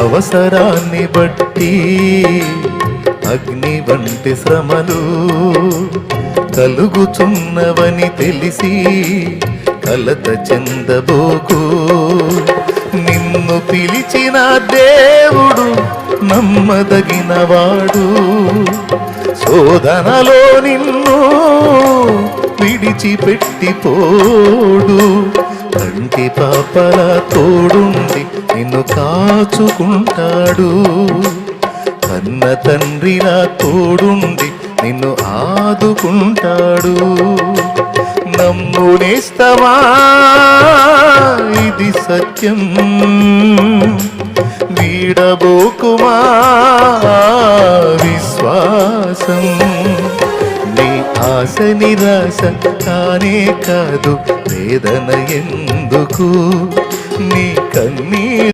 అవసరాన్ని బట్టి అగ్ని వంటి శ్రమలు కలుగుచున్నవని తెలిసి కలత చెందబోకు. నిన్ను పిలిచిన దేవుడు నమ్మదగినవాడు, శోధనలో నిన్ను విడిచిపెట్టిపోడు. కంటి పాపల తోడుండి నిన్ను కాచుకుంటాడు, కన్న తండ్రిలా తోడుండి నిన్ను ఆదుకుంటాడు. నమ్మునేస్తమా ఇది సత్యం, వీడబోకుమా విశ్వాసం. నీ ఆశ నిరాశ కానే కాదు, వేదన ఎందుకు నీ కన్నీ